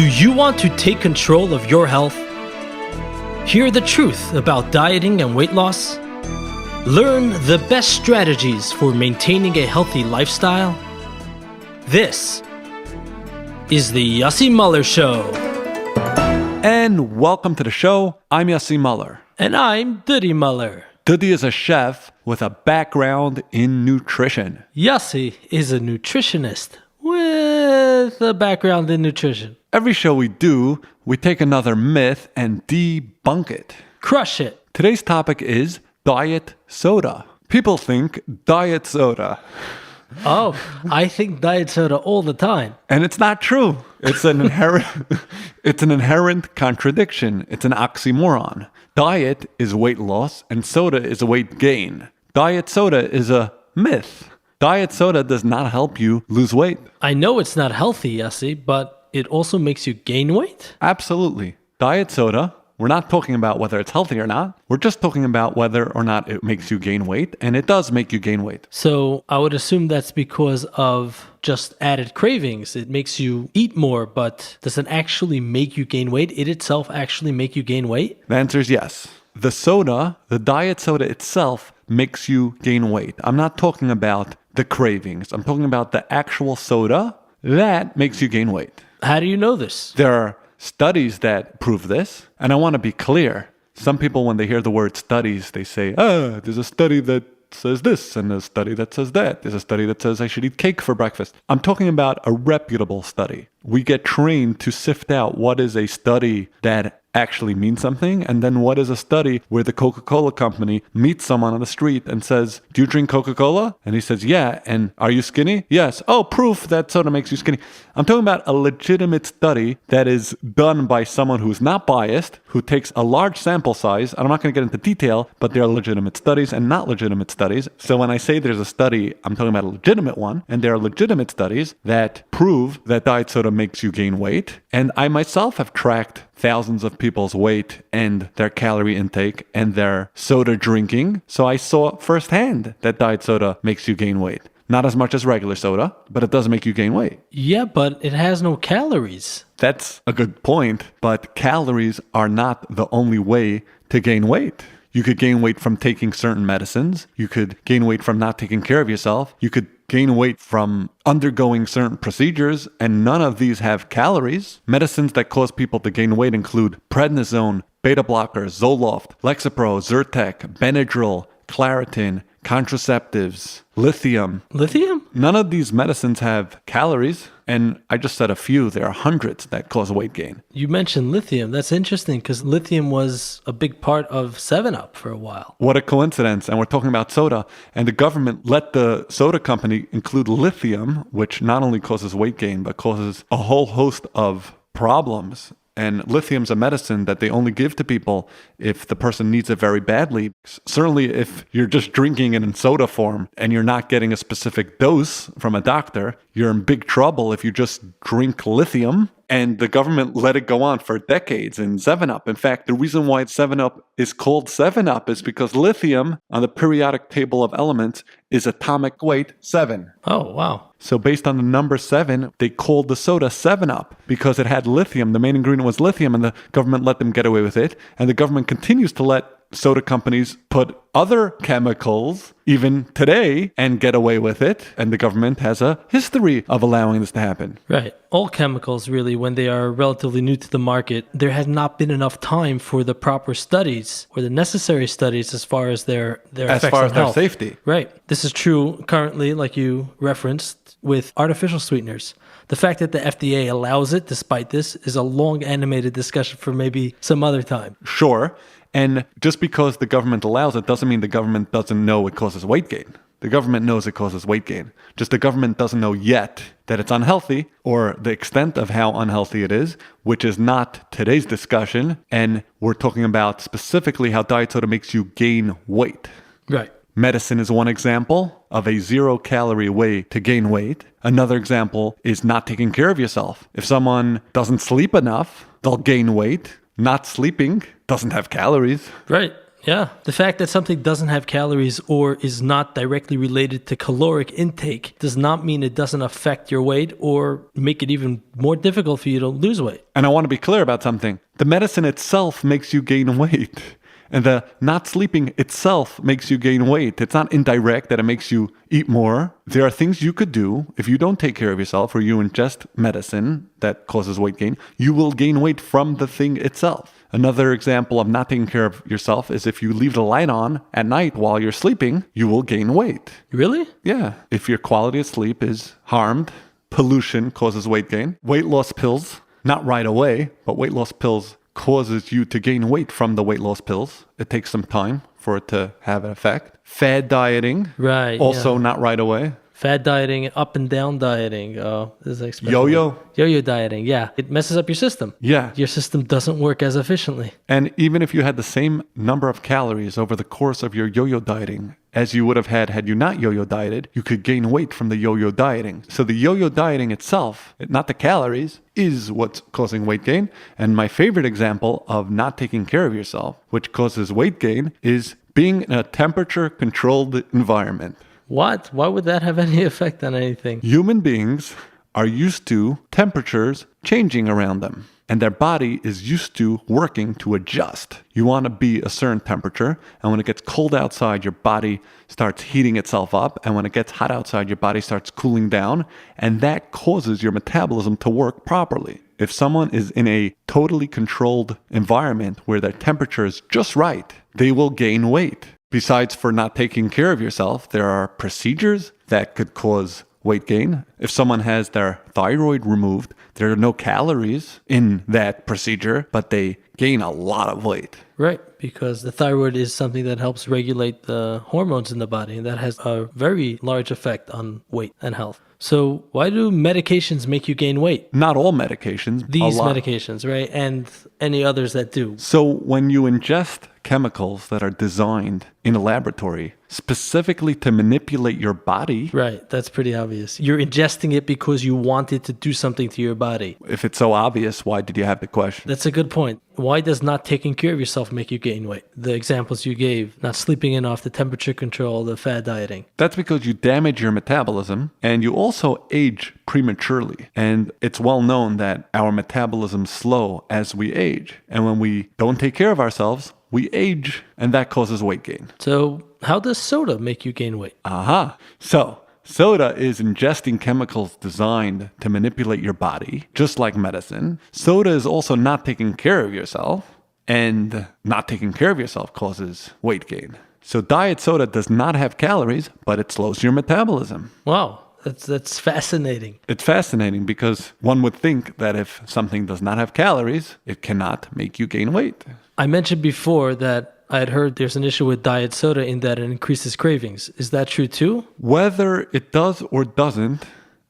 Do you want to take control of your health? Hear the truth about dieting and weight loss? Learn the best strategies for maintaining a healthy lifestyle? This is the Yossi Muller Show. And welcome to the show. I'm Yossi Muller. And I'm Dudi Muller. Dudi is a chef with a background in nutrition. Yossi is a nutritionist with a background in nutrition. Every show we do, we take another myth and debunk it. Crush it. Today's topic is diet soda. People think diet soda. Oh, I think diet soda all the time. And it's not true. It's an inherent contradiction. It's an oxymoron. Diet is weight loss and soda is a weight gain. Diet soda is a myth. Diet soda does not help you lose weight. I know it's not healthy, Yossi, but it also makes you gain weight? Absolutely. Diet soda, we're not talking about whether it's healthy or not. We're just talking about whether or not it makes you gain weight, and it does make you gain weight. So I would assume that's because of just added cravings. It makes you eat more, but does it actually make you gain weight? It itself actually make you gain weight? The answer is yes. The soda, the diet soda itself, makes you gain weight. I'm not talking about the cravings. I'm talking about the actual soda that makes you gain weight. How do you know this? There are studies that prove this, and I want to be clear. Some people, when they hear the word studies, they say, there's a study that says this, and a study that says that. There's a study that says I should eat cake for breakfast. I'm talking about a reputable study. We get trained to sift out what is a study that actually means something, and then what is a study where the Coca-Cola company meets someone on the street and says, do you drink Coca-Cola? And he says, yeah. And are you skinny? Yes. Oh, proof that soda makes you skinny. I'm talking about a legitimate study that is done by someone who's not biased, who takes a large sample size. I'm not going to get into detail, but there are legitimate studies and not legitimate studies. So when I say there's a study, I'm talking about a legitimate one, and there are legitimate studies that prove that diet soda makes you gain weight. And I myself have tracked thousands of people's weight and their calorie intake and their soda drinking. So I saw firsthand that diet soda makes you gain weight. Not as much as regular soda, but it does make you gain weight. Yeah, but it has no calories. That's a good point, but calories are not the only way to gain weight. You could gain weight from taking certain medicines. You could gain weight from not taking care of yourself. You could gain weight from undergoing certain procedures, and none of these have calories. Medicines that cause people to gain weight include prednisone, beta blockers, Zoloft, Lexapro, Zyrtec, Benadryl, Claritin, contraceptives, lithium. Lithium? None of these medicines have calories, and I just said a few. There are hundreds that cause weight gain. You mentioned lithium. That's interesting because lithium was a big part of 7-Up for a while. What a coincidence. And we're talking about soda, and the government let the soda company include lithium, which not only causes weight gain, but causes a whole host of problems. And lithium's a medicine that they only give to people if the person needs it very badly. Certainly, if you're just drinking it in soda form and you're not getting a specific dose from a doctor, you're in big trouble if you just drink lithium. And the government let it go on for decades in 7-Up. In fact, the reason why 7-Up is called 7-Up is because lithium on the periodic table of elements is atomic weight 7. Oh, wow. So based on the number 7, they called the soda 7-Up because it had lithium. The main ingredient was lithium, and the government let them get away with it. And the government continues to let soda companies put other chemicals even today and get away with it. And the government has a history of allowing this to happen. Right. All chemicals, really, when they are relatively new to the market, there has not been enough time for the proper studies or the necessary studies as far as their effects on health. Their safety. Right. This is true currently, like you referenced, with artificial sweeteners. The fact that the FDA allows it despite this is a long animated discussion for maybe some other time. Sure. And just because the government allows it doesn't mean the government doesn't know it causes weight gain. The government knows it causes weight gain. Just the government doesn't know yet that it's unhealthy or the extent of how unhealthy it is, which is not today's discussion. And we're talking about specifically how diet soda makes you gain weight. Right. Medicine is one example of a 0-calorie way to gain weight. Another example is not taking care of yourself. If someone doesn't sleep enough, they'll gain weight. Not sleeping doesn't have calories. Right. Yeah. The fact that something doesn't have calories or is not directly related to caloric intake does not mean it doesn't affect your weight or make it even more difficult for you to lose weight. And I want to be clear about something. The medicine itself makes you gain weight. And the not sleeping itself makes you gain weight. It's not indirect that it makes you eat more. There are things you could do if you don't take care of yourself or you ingest medicine that causes weight gain. You will gain weight from the thing itself. Another example of not taking care of yourself is if you leave the light on at night while you're sleeping, you will gain weight. Really? Yeah. If your quality of sleep is harmed, pollution causes weight gain. Weight loss pills, not right away, but weight loss pills causes you to gain weight from the weight loss pills. It takes some time for it to have an effect. Fad dieting, Right. also not right away. Fad dieting, up and down dieting. This is expensive. Yo-yo? Yo-yo dieting, yeah. It messes up your system. Yeah. Your system doesn't work as efficiently. And even if you had the same number of calories over the course of your yo-yo dieting as you would have had you not yo-yo dieted, you could gain weight from the yo-yo dieting. So the yo-yo dieting itself, not the calories, is what's causing weight gain. And my favorite example of not taking care of yourself, which causes weight gain, is being in a temperature-controlled environment. What? Why would that have any effect on anything? Human beings are used to temperatures changing around them, and their body is used to working to adjust. You want to be a certain temperature, and when it gets cold outside, your body starts heating itself up, and when it gets hot outside, your body starts cooling down, and that causes your metabolism to work properly. If someone is in a totally controlled environment where their temperature is just right, they will gain weight. Besides for not taking care of yourself, there are procedures that could cause weight gain. If someone has their thyroid removed, there are no calories in that procedure, but they gain a lot of weight. Right, because the thyroid is something that helps regulate the hormones in the body, and that has a very large effect on weight and health. So why do medications make you gain weight? Not all medications. These a lot. medications, right? And any others that do. So when you ingest chemicals that are designed in a laboratory specifically to manipulate your body. Right, that's pretty obvious. You're ingesting it because you want it to do something to your body. If it's so obvious, why did you have the question? That's a good point. Why does not taking care of yourself make you gain weight? The examples you gave, not sleeping enough, the temperature control, the fad dieting. That's because you damage your metabolism and you also age prematurely. And it's well known that our metabolism slow as we age. And when we don't take care of ourselves, we age, and that causes weight gain. So how does soda make you gain weight? Aha. So soda is ingesting chemicals designed to manipulate your body, just like medicine. Soda is also not taking care of yourself, and not taking care of yourself causes weight gain. So diet soda does not have calories, but it slows your metabolism. Wow. That's fascinating. It's fascinating because one would think that if something does not have calories, it cannot make you gain weight. I mentioned before that I had heard there's an issue with diet soda in that it increases cravings. Is that true too? Whether it does or doesn't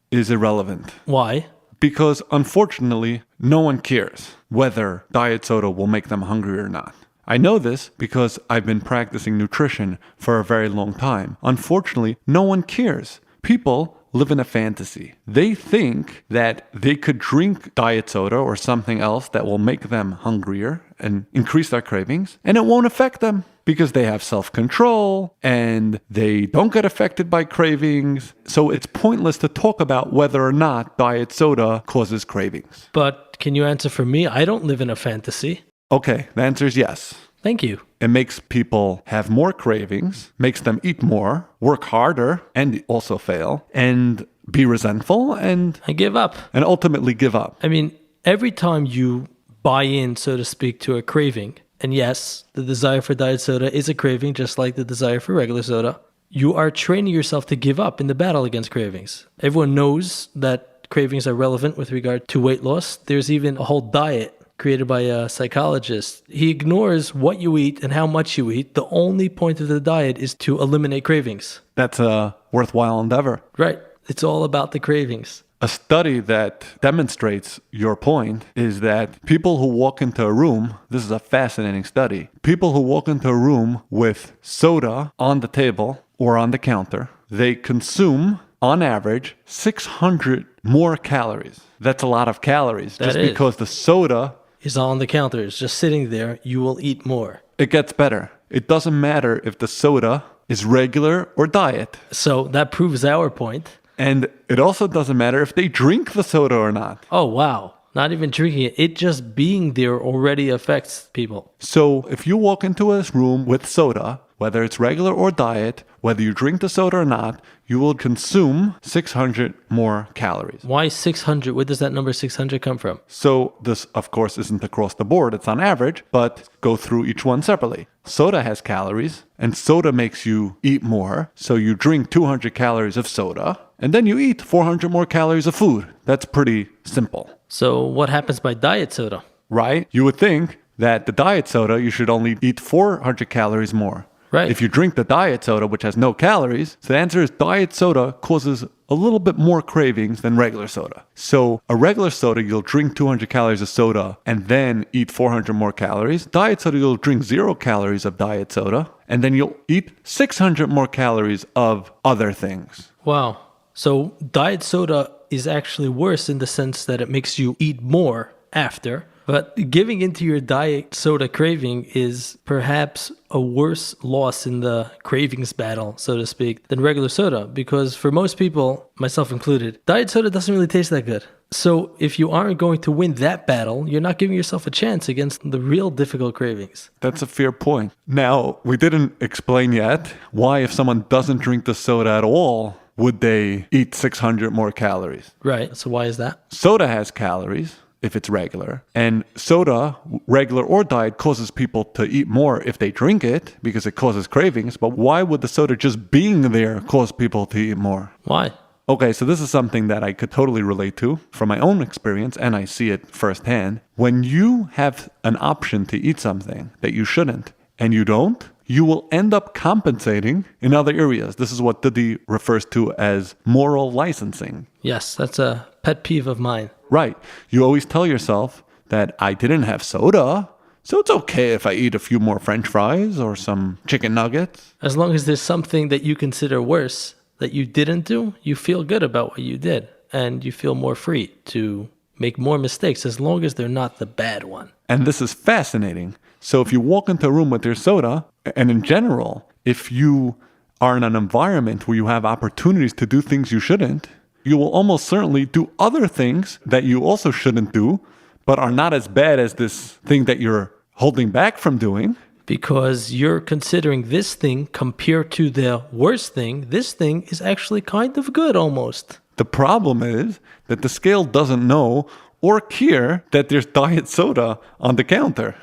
is irrelevant. Why? Because unfortunately, no one cares whether diet soda will make them hungry or not. I know this because I've been practicing nutrition for a very long time. Unfortunately, no one cares. People live in a fantasy. They think that they could drink diet soda or something else that will make them hungrier and increase their cravings, and it won't affect them because they have self-control and they don't get affected by cravings. So it's pointless to talk about whether or not diet soda causes cravings. But can you answer for me? I don't live in a fantasy. Okay, the answer is yes. Thank you. It makes people have more cravings, makes them eat more, work harder, and also fail, and be resentful, and I give up. And ultimately give up. I mean, every time you buy in, so to speak, to a craving, and yes, the desire for diet soda is a craving, just like the desire for regular soda, you are training yourself to give up in the battle against cravings. Everyone knows that cravings are relevant with regard to weight loss. There's even a whole diet created by a psychologist. He ignores what you eat and how much you eat. The only point of the diet is to eliminate cravings. That's a worthwhile endeavor. Right. It's all about the cravings. A study that demonstrates your point is that people who walk into a room, this is a fascinating study, people who walk into a room with soda on the table or on the counter, they consume, on average, 600 more calories. That's a lot of calories. That just is. because the soda is on the counter. It's just sitting there. You will eat more. It gets better. it doesn't matter if the soda is regular or diet. So that proves our point. And it also doesn't matter if they drink the soda or not. Oh, wow. Not even drinking it. It just being there already affects people. So if you walk into a room with soda, whether it's regular or diet, whether you drink the soda or not, you will consume 600 more calories. Why 600? Where does that number 600 come from? So this, of course, isn't across the board. It's on average, but go through each one separately. Soda has calories, and soda makes you eat more. So you drink 200 calories of soda, and then you eat 400 more calories of food. That's pretty simple. So what happens by diet soda? Right? You would think that the diet soda, you should only eat 400 calories more. Right. If you drink the diet soda, which has no calories, so the answer is diet soda causes a little bit more cravings than regular soda. So a regular soda, you'll drink 200 calories of soda and then eat 400 more calories. Diet soda, you'll drink 0 calories of diet soda and then you'll eat 600 more calories of other things. Wow. So diet soda is actually worse in the sense that it makes you eat more after. But giving into your diet soda craving is perhaps a worse loss in the cravings battle, so to speak, than regular soda. Because for most people, myself included, diet soda doesn't really taste that good. So if you aren't going to win that battle, you're not giving yourself a chance against the real difficult cravings. That's a fair point. Now, we didn't explain yet why if someone doesn't drink the soda at all, would they eat 600 more calories? Right. So why is that? Soda has calories if it's regular. And soda, regular or diet, causes people to eat more if they drink it because it causes cravings. But why would the soda just being there cause people to eat more? Why? Okay, so this is something that I could totally relate to from my own experience, and I see it firsthand. When you have an option to eat something that you shouldn't, and you don't, you will end up compensating in other areas. This is what Didi refers to as moral licensing. Yes, that's a pet peeve of mine. Right. You always tell yourself that I didn't have soda, so it's okay if I eat a few more French fries or some chicken nuggets. As long as there's something that you consider worse that you didn't do, you feel good about what you did. And you feel more free to make more mistakes as long as they're not the bad one. And this is fascinating. So if you walk into a room with your soda, and in general, if you are in an environment where you have opportunities to do things you shouldn't, you will almost certainly do other things that you also shouldn't do, but are not as bad as this thing that you're holding back from doing. Because you're considering this thing compared to the worst thing, this thing is actually kind of good almost. The problem is that the scale doesn't know or care that there's diet soda on the counter.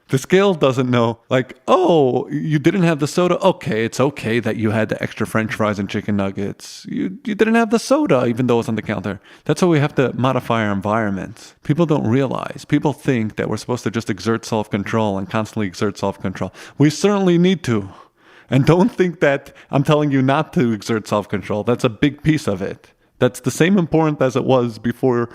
The scale doesn't know, like, oh, you didn't have the soda? Okay, it's okay that you had the extra French fries and chicken nuggets. You didn't have the soda, even though it's on the counter. That's why we have to modify our environments. People don't realize. People think that we're supposed to just exert self-control and constantly exert self-control. We certainly need to. And don't think that I'm telling you not to exert self-control. That's a big piece of it. That's the same important as it was before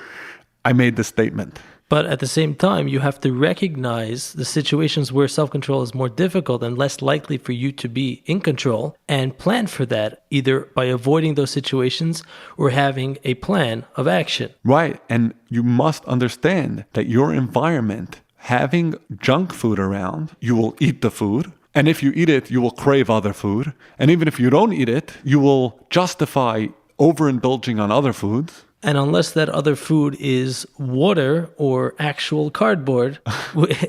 I made this statement. But at the same time, you have to recognize the situations where self-control is more difficult and less likely for you to be in control and plan for that, either by avoiding those situations or having a plan of action. Right. And you must understand that your environment, having junk food around, you will eat the food. And if you eat it, you will crave other food. And even if you don't eat it, you will justify overindulging on other foods. And unless that other food is water or actual cardboard,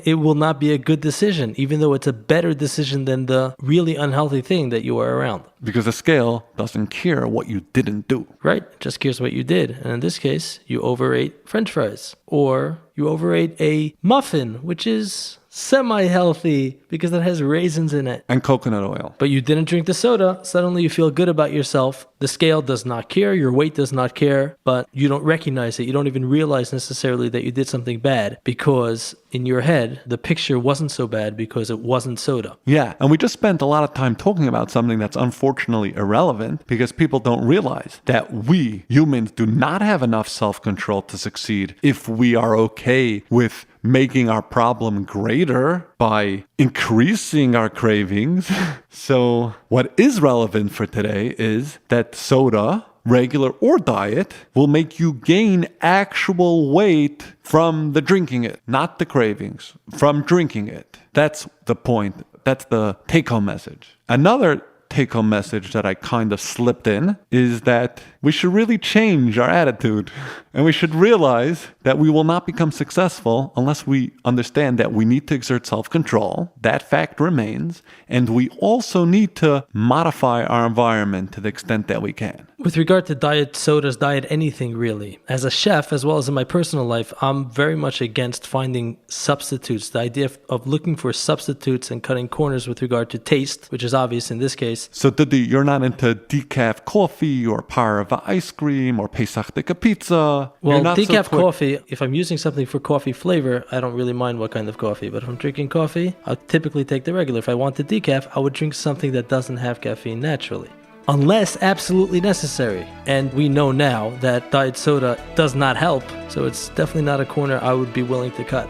it will not be a good decision, even though it's a better decision than the really unhealthy thing that you are around. Because the scale doesn't care what you didn't do. Right, it just cares what you did. And in this case, you overate French fries. Or you overate a muffin, which is semi-healthy because it has raisins in it. And coconut oil. But you didn't drink the soda. Suddenly you feel good about yourself. The scale does not care. Your weight does not care. But you don't recognize it. You don't even realize necessarily that you did something bad because in your head, the picture wasn't so bad because it wasn't soda. Yeah. And we just spent a lot of time talking about something that's unfortunately irrelevant because people don't realize that we humans do not have enough self-control to succeed if we are okay with making our problem greater by increasing our cravings. So what is relevant for today is that soda, regular or diet, will make you gain actual weight from the drinking it, not the cravings, from drinking it. That's the point. the take-home message. Another take-home message that I kind of slipped in is that we should really change our attitude. And we should realize that we will not become successful unless we understand that we need to exert self-control. That fact remains. And we also need to modify our environment to the extent that we can. With regard to diet sodas, diet anything really, as a chef, as well as in my personal life, I'm very much against finding substitutes. The idea of looking for substitutes and cutting corners with regard to taste, which is obvious in this case. So Didi, you're not into decaf coffee or parva ice cream or Pesach Dika pizza? Well, decaf coffee, if I'm using something for coffee flavor, I don't really mind what kind of coffee. But if I'm drinking coffee, I'll typically take the regular. If I want the decaf, I would drink something that doesn't have caffeine naturally, unless absolutely necessary. And we know now that diet soda does not help, so it's definitely not a corner I would be willing to cut.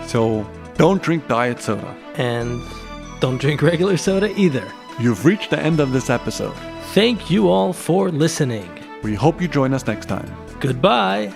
So don't drink diet soda. And don't drink regular soda either. You've reached the end of this episode. Thank you all for listening. We hope you join us next time. Goodbye.